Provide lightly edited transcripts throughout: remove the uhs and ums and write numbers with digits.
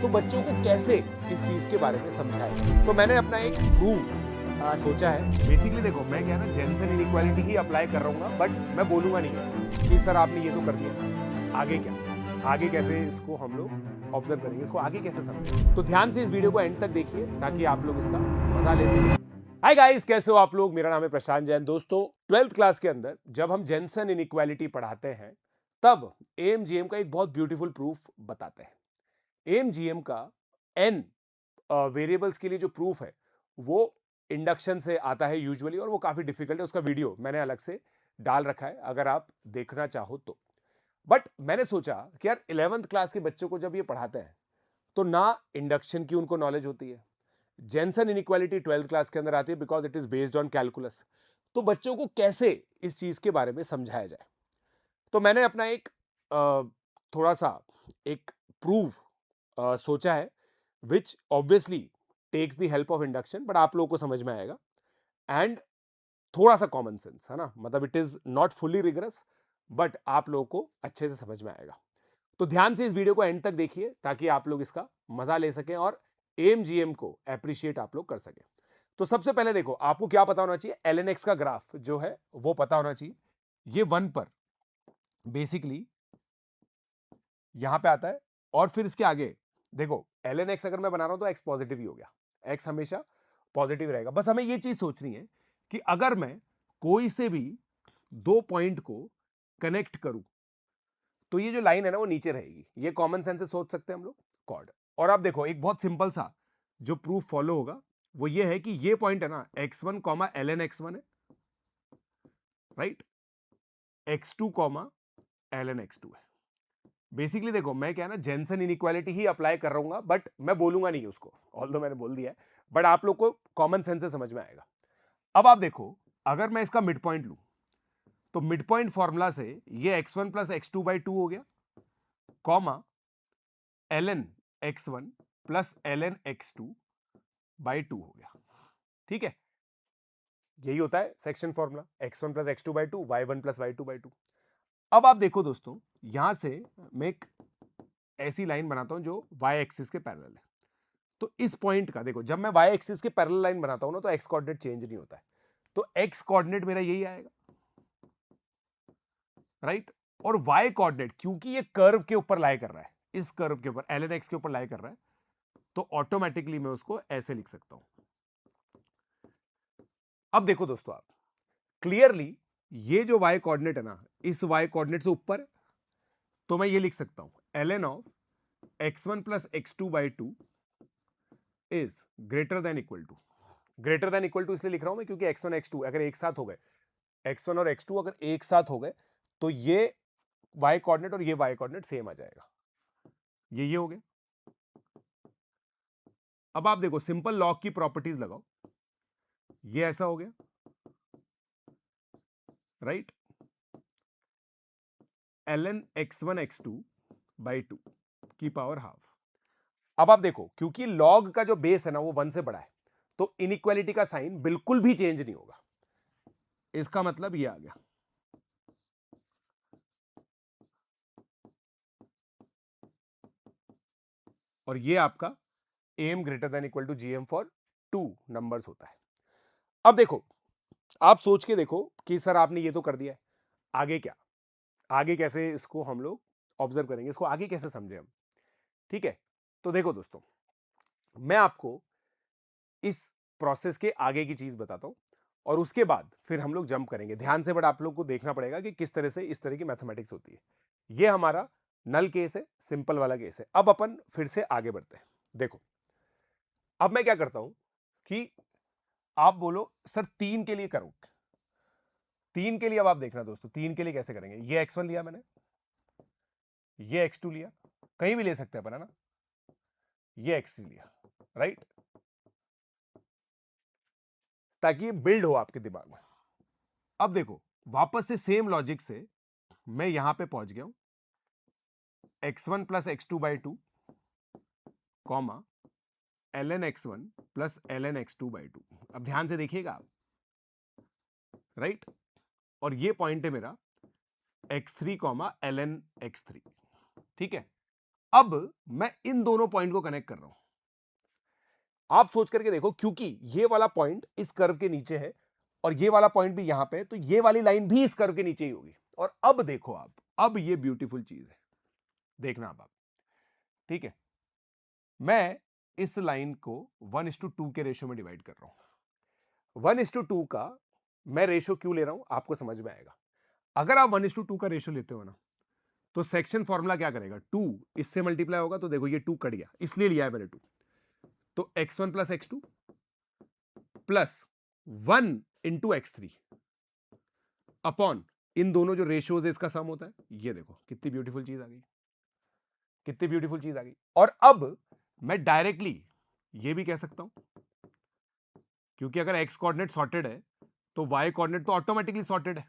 तो बच्चों को कैसे इस चीज के बारे में समझाएं। तो मैंने अपना एक प्रूफ सोचा है। बेसिकली देखो, मैं क्या ना जेंसन इनइक्वालिटी ही अप्लाई कर रहा हूँ, बट मैं बोलूंगा नहीं उसको कि सर आपने ये तो कर दिया, आगे क्या, आगे कैसे इसको हम लोग ऑब्जर्व करेंगे, इसको आगे कैसे समझेंगे। तो ध्यान से इस वीडियो को एंड तक देखिए ताकि आप लोग इसका मजा ले सकें। हाय गाइस, कैसे हो आप लोग? मेरा नाम है प्रशांत जैन। दोस्तों, 12th क्लास के अंदर जब हम जेंसन इनइक्वालिटी पढ़ाते हैं तब एएमजीएम का एक बहुत ब्यूटीफुल प्रूफ बताते हैं। एएमजीएम का एन वेरिएबल्स के लिए जो प्रूफ है वो इंडक्शन से आता है यूजुअली, और वो काफी डिफिकल्ट है। उसका वीडियो मैंने अलग से डाल रखा है अगर आप देखना चाहो तो। बट मैंने सोचा कि यार 11th क्लास के बच्चों को जब ये पढ़ाते हैं तो ना इंडक्शन की उनको नॉलेज होती है, जेंसन इनइक्वालिटी 12th क्लास के अंदर आती है because it is based on calculus, तो बच्चों को कैसे इस चीज के बारे में समझाया जाए। तो मैंने अपना एक थोड़ा सा एक प्रूफ सोचा है which obviously takes the help of induction, but आप लोगों को समझ में आएगा एंड थोड़ा सा कॉमन सेंस है ना, मतलब it is not fully rigorous, but आप लोगों को अच्छे से समझ में आएगा। तो ध्यान से इस वीडियो को एंड तक देखिए ताकि आप लोग इसका मजा ले सकें और एएमजीएम को अप्रिशिएट आप लोग कर सकें। तो सबसे पहले देखो, आपको क्या पता होना चाहिए, एलएनएक्स का ग्राफ जो है वो पता होना चाहिए। ये 1 पर बेसिकली यहां पे आता है, और फिर इसके आगे देखो एलएनएक्स अगर मैं बना रहा हूं तो एक्स पॉजिटिव ही हो गया, एक्स हमेशा पॉजिटिव रहेगा। बस हमें ये चीज सोचनी है कि अगर मैं कोई से भी दो पॉइंट को कनेक्ट करूं तो ये जो लाइन है ना वो नीचे रहेगी। ये कॉमन सेंस से सोच सकते हैं हम लोग, कॉर्ड। और आप देखो एक बहुत सिंपल सा जो प्रूफ फॉलो होगा वो ये है कि ये पॉइंट है ना x1 कॉमा ln x1 है, right, x2 comma ln x2 है। बेसिकली देखो, मैं क्या ना जेंसन इनइक्वालिटी ही अप्लाई कर रहा हूँ, बट मैं बोलूंगा नहीं उसको, ऑल्दो मैंने बोल दिया है, बट आप लोग को कॉमन सेंस से समझ में आएगा। अब आप देखो, अगर मैं इसका मिड पॉइंट लूं तो मिड पॉइंट फॉर्मूला से ये x1 प्लस x2 बाई 2 हो गया, comma ln x1 plus ln x2 by 2 हो गया। ठीक है, यही होता है section formula, x1 plus x2 by 2, y1 plus y2 by 2। अब आप देखो दोस्तों, यहां से मैं एक ऐसी लाइन बनाता हूं जो y एक्सिस के पैरेलल है। तो इस पॉइंट का देखो, जब मैं y एक्सिस के पैरेलल लाइन बनाता हूं ना तो x कोऑर्डिनेट चेंज नहीं होता है, तो x कोऑर्डिनेट मेरा यही आएगा, राइट। और y कोऑर्डिनेट क्योंकि ये कर्व के ऊपर लाई कर रहा है, इस कर्व के ऊपर ln x के ऊपर लाई कर रहा है, तो ऑटोमेटिकली मैं उसको ऐसे लिख सकता हूं। अब देखो दोस्तों, आप क्लियरली ये जो y कोऑर्डिनेट है ना, इस y कोऑर्डिनेट से ऊपर है, तो मैं ये लिख सकता हूं ln of x1 plus x2 by 2 is greater than equal to, greater than equal to इसलिए लिख रहा हूं मैं क्योंकि x1 x2 अगर एक साथ हो गए, x1 और x2 अगर एक साथ हो गए तो ये y कोऑर्डिनेट और ये y कोऑर्डिनेट सेम आ जाएगा, ये हो गया। अब आप देखो, सिंपल लॉग की प्रॉपर्टीज लगाओ, ये ऐसा हो गया, right, ln x1 x2 by 2 की पावर हाफ। अब आप देखो, क्योंकि लॉग का जो बेस है ना वो 1 से बड़ा है, तो इनइक्वालिटी का साइन बिल्कुल भी चेंज नहीं होगा। इसका मतलब ये आ गया, और ये आपका AM greater than equal to GM for 2 numbers होता है। अब देखो, आप सोच के देखो कि सर आपने ये तो कर दिया है, आगे क्या, आगे कैसे इसको हम लोग ऑब्जर्व करेंगे, इसको आगे कैसे समझे हम। ठीक है, तो देखो दोस्तों, मैं आपको इस प्रोसेस के आगे की चीज बताता हूं और उसके बाद फिर हम लोग जंप करेंगे ध्यान से, बट आप लोग को देखना पड़ेगा कि किस तरह से इस तरह की मैथमेटिक्स होती है। ये हमारा नल केस है, सिंपल वाला केस है। अब अपन फिर से आगे बढ़ते हैं। देखो, अब मैं क्या करता हूं कि आप बोलो सर 3 के लिए करो, 3 के लिए अब आप देखना दोस्तों, 3 के लिए कैसे करेंगे। ये x1 लिया मैंने, ये x2 लिया, कहीं भी ले सकते हैं अपन, है ना, ये x3 लिया, राइट, ताकि ये बिल्ड हो आपके दिमाग में। अब देखो, वापस से सेम लॉजिक से मैं यहां पे पहुंच गया हूं, x1 plus x2 by 2 comma ln x1 plus ln x2 by 2। अब ध्यान से देखिएगा आप, राइट, और ये पॉइंट है मेरा x3 कॉमा ln x3। ठीक है, अब मैं इन दोनों पॉइंट को कनेक्ट कर रहा हूं। आप सोच करके देखो, क्योंकि ये वाला पॉइंट इस कर्व के नीचे है और ये वाला पॉइंट भी यहां पे है, तो ये वाली लाइन भी इस कर्व के नीचे ही होगी। और अब देखो आप, अब ये ब्यूटीफुल चीज है, देखना अब आप, ठीक है। मैं इस लाइन को 1:2 के रेशियो में डिवाइड कर रहा हूं। 1:2 का मैं रेशियो क्यों ले रहा हूं आपको समझ में आएगा। अगर आप 1:2 का रेशियो लेते हो ना, तो सेक्शन फॉर्मूला क्या करेगा, 2 इससे मल्टीप्लाई होगा, तो देखो ये 2 कट गया, इसलिए लिया है मैंने 2। तो x1 plus x2 plus 1 into x3 upon इन दोनों जो रेशियोज है इसका सम होता है। ये देखो कितनी ब्यूटीफुल चीज आ गई, कितनी ब्यूटीफुल चीज आ गई। और अब मैं डायरेक्टली ये भी कह सकता हूं, क्योंकि अगर x कोऑर्डिनेट सॉर्टेड है तो y कोऑर्डिनेट तो ऑटोमेटिकली सॉर्टेड है,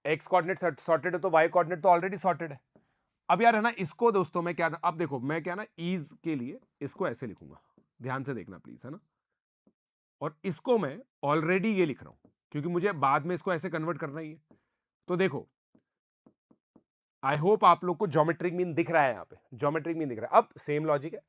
x कोऑर्डिनेट सॉर्टेड है तो y कोऑर्डिनेट तो ऑलरेडी सॉर्टेड है। अब यार है ना, इसको दोस्तों मैं क्या, अब देखो मैं क्या ना, ईज के लिए इसको ऐसे लिखूंगा, ध्यान से देखना प्लीज, है ना। और इसको मैं ऑलरेडी ये लिख रहा हूं क्योंकि मुझे बाद में इसको ऐसे कन्वर्ट करना ही है। तो देखो, आई होप आप लोग को ज्योमेट्रिक मीन दिख रहा है, यहां पे ज्योमेट्रिक मीन दिख रहा है। अब सेम लॉजिक है,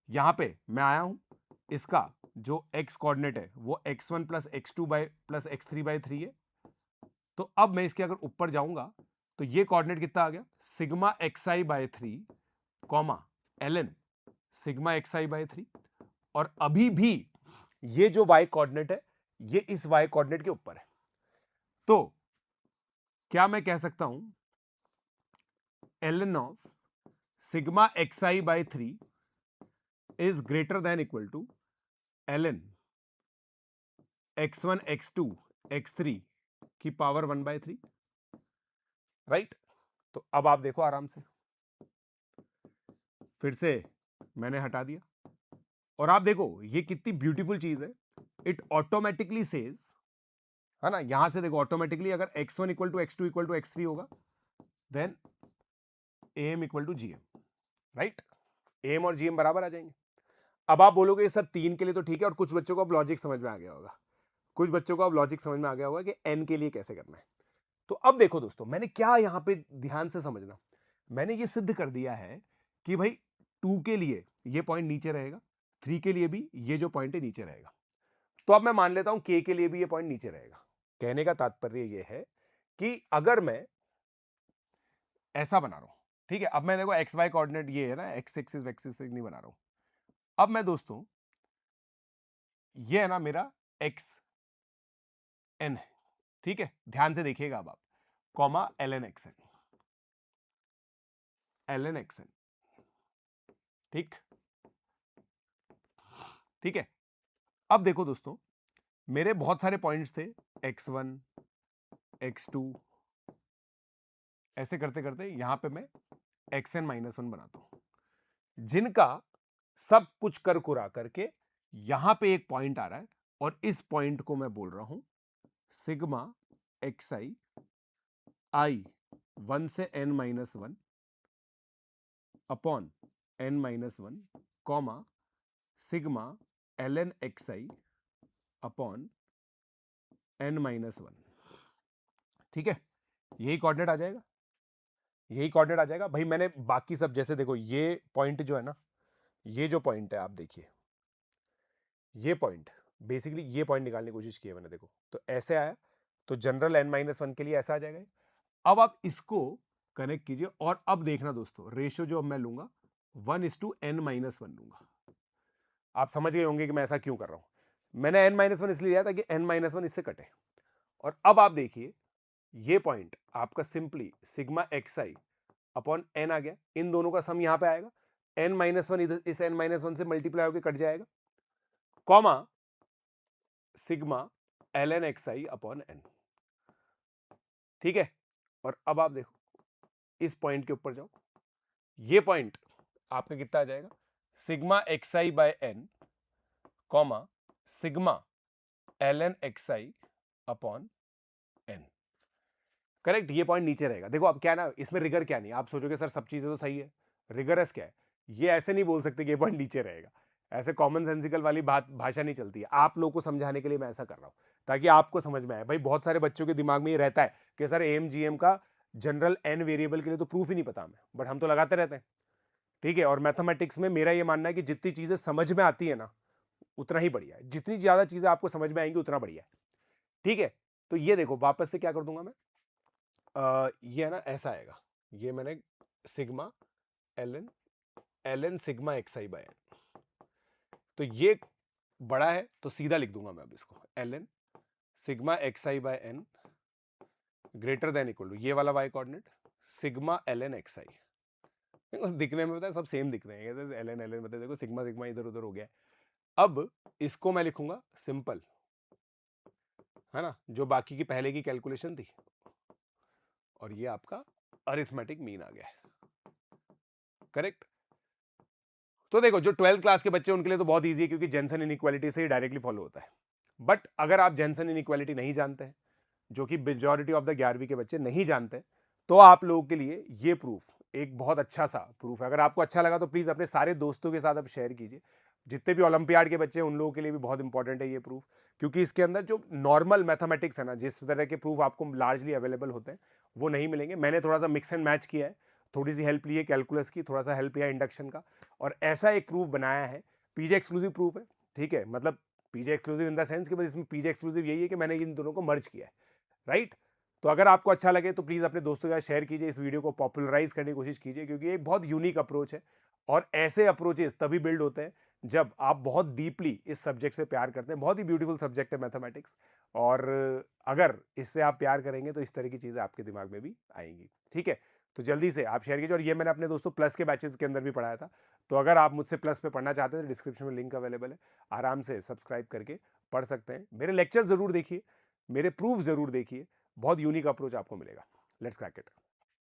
यहां पे मैं आया हूं, इसका जो x कोऑर्डिनेट है वो x1 plus x2 plus x3/3 है। तो अब मैं इसके अगर ऊपर जाऊंगा तो ये कोऑर्डिनेट कितना आ गया, sigma xi/3 comma ln sigma xi/3। और अभी भी ये जो y कोऑर्डिनेट है ये इस y कोऑर्डिनेट के ऊपर है। तो क्या मैं कह सकता हूं, ln of sigma xi/3 is greater than equal to ln x1 x2 x3 की पावर 1/3, राइट। तो अब आप देखो आराम से, फिर से मैंने हटा दिया और आप देखो ये कितनी ब्यूटीफुल चीज है। इट ऑटोमेटिकली सेज, है ना, यहां से देखो ऑटोमेटिकली अगर x1 equal to x2 equal to x3 होगा then am equal to gm, right. am और gm बराबर आ जाएंगे। अब आप बोलोगे सर 3 के लिए तो ठीक है, और कुछ बच्चों को अब लॉजिक समझ में आ गया होगा, कुछ बच्चों को अब लॉजिक समझ में आ गया होगा कि n के लिए कैसे करना है। तो अब देखो दोस्तों, मैंने क्या यहां पे ध्यान से समझना, मैंने ये सिद्ध कर दिया है कि भाई 2 के लिए ये पॉइंट नीचे रहेगा, 3 के लिए भी ये जो पॉइंट है नीचे रहेगा। तो अब मैं मान लेता हूं k के लिए भी ये पॉइंट नीचे रहेगा। कहने का तात्पर्य ये है कि अगर मैं ऐसा बना रहा हूं, ठीक है, अब मैं देखो एक्स वाई कोऑर्डिनेट ये है ना, एक्स एक्सिस वैक्सिस नहीं बना रहा हूं। अब मैं दोस्तों ये है ना मेरा एक्स एन है, ठीक है, ध्यान से देखिएगा अब आप, comma ln xn, ln xn, ठीक, ठीक है। अब देखो दोस्तों, मेरे बहुत सारे पॉइंट्स थे, x1 x2, ऐसे करते करते यहां पे मैं xn-1 बनाता हूं, जिनका सब कुछ कर कुरा करके यहां पे एक पॉइंट आ रहा है, और इस पॉइंट को मैं बोल रहा हूं सिग्मा xi i 1 से n-1 upon n-1 comma sigma ln xi upon n-1, ठीक है। यही कोऑर्डिनेट आ जाएगा, यही कोऑर्डिनेट आ जाएगा भाई। मैंने बाकी सब, जैसे देखो ये पॉइंट जो है ना, ये जो पॉइंट है आप देखिए, ये पॉइंट बेसिकली ये पॉइंट निकालने की कोशिश की है मैंने, देखो तो ऐसे आया, तो जनरल n-1 के लिए ऐसा आ जाएगा। अब आप इसको कनेक्ट कीजिए, और अब देखना दोस्तों, रेशियो जो अब मैं लूंगा 1:n-1 लूंगा। आप समझ गए होंगे कि मैं ऐसा क्यों कर रहा हूं। मैंने n-1 इसलिए लिया ताकि n-1 इससे कटे। और अब आप देखिए ये पॉइंट आपका simply sigma xi upon n आ गया, इन दोनों का सम यहां पे आएगा, n-1 इस n-1 से मल्टीप्लाई होकर कट जाएगा, comma sigma ln xi upon n, ठीक है। और अब आप देखो इस पॉइंट के ऊपर जाओ, ये पॉइंट आपका कितना आ जाएगा, sigma xi/n comma sigma ln xi upon n, correct. ये पॉइंट नीचे रहेगा। देखो अब क्या ना, इसमें रिगर क्या नहीं, आप सोचोगे सर सब चीजें तो सही है, रिगरस क्या है, ये ऐसे नहीं बोल सकते कि ये पॉइंट नीचे रहेगा, ऐसे कॉमन सेंसिकल वाली भाषा नहीं चलती है। आप लोगों को समझाने के लिए मैं ऐसा कर रहा हूं ताकि आपको समझ में आए। भाई बहुत सारे बच्चों के दिमाग में ये रहता है कि सर एम जीएम का जनरल n वेरिएबल के लिए तो प्रूफ ही नहीं पता हमें, बट हम तो लगाते रहते हैं। ठीक है। और मैथमेटिक्स में मेरा ये मानना है कि जितनी चीजें समझ में आती है ना उतना ही बढ़िया है, जितनी ज्यादा चीजें आपको समझ में आएंगी उतना बढ़िया है। ठीक है। तो ये देखो वापस से क्या कर दूंगा मैं, ये है ना ऐसा आएगा, ये मैंने sigma L N sigma X I by N, तो ये बड़ा है तो सीधा लिख दूंगा मैं अब इसको L N sigma X I by N greater than equal to ये वाला Y coordinate sigma L N X I. दिखने में पता है सब सेम दिख रहे हैं, एल एन मतलब देखो सिग्मा सिग्मा इधर उधर हो गया। अब इसको मैं लिखूंगा सिंपल, है ना, जो बाकी की पहले की कैलकुलेशन थी, और ये आपका अरिथमेटिक मीन आ गया है। करेक्ट। तो देखो जो 12th क्लास के बच्चे उनके लिए तो बहुत इजी है, क्योंकि जेनसन इनइक्वालिटी से ही डायरेक्टली फॉलो होता है। बट अगर आप जेनसन इनइक्वालिटी नहीं जानते हैं, जो कि मेजॉरिटी ऑफ द 11वीं के बच्चे नहीं जानते, तो आप लोगों के लिए ये प्रूफ एक बहुत अच्छा सा प्रूफ है। अगर आपको अच्छा लगा तो प्लीज अपने सारे दोस्तों के साथ आप शेयर कीजिए। जितने भी ओलंपियाड के बच्चे हैं उन लोगों के लिए भी बहुत इंपॉर्टेंट है ये प्रूफ, क्योंकि इसके अंदर जो नॉर्मल मैथमेटिक्स है ना, जिस तरह के प्रूफ आपको लार्जली अवेलेबल होते हैं वो नहीं मिलेंगे। मैंने थोड़ा सा मिक्स एंड मैच किया है, थोड़ी सी हेल्प ली है कैलकुलस की, थोड़ा सा हेल्प लिया इंडक्शन का, और ऐसा एक प्रूफ बनाया है। पीजे एक्सक्लूसिव प्रूफ है, ठीक है, मतलब पीजे एक्सक्लूसिव इन द सेंस कि बस इसमें पीजे एक्सक्लूसिव यही है कि मैंने इन दोनों को मर्ज किया है, राइट। तो अगर आपको अच्छा लगे तो प्लीज़ अपने दोस्तों के साथ शेयर कीजिए, इस वीडियो को पॉपुलराइज करने की कोशिश कीजिए, क्योंकि ये एक बहुत यूनिक अप्रोच है। और ऐसे अप्रोचेस तभी बिल्ड होते हैं जब आप बहुत डीपली इस सब्जेक्ट से प्यार करते हैं। बहुत ही ब्यूटीफुल सब्जेक्ट है मैथमेटिक्स, और अगर इससे आप प्यार करेंगे तो इस तरह की चीज़ें आपके दिमाग में भी आएंगी। ठीक है, तो जल्दी से आप शेयर कीजिए। और ये मैंने अपने दोस्तों प्लस के बैचेस के अंदर भी पढ़ाया था, तो अगर आप मुझसे प्लस पे पढ़ना चाहते हैं तो डिस्क्रिप्शन में लिंक अवेलेबल है, आराम से सब्सक्राइब करके पढ़ सकते हैं। मेरे लेक्चर जरूर देखिए, मेरे प्रूफ जरूर देखिए, बहुत यूनिक अप्रोच आपको मिलेगा। Let's crack it.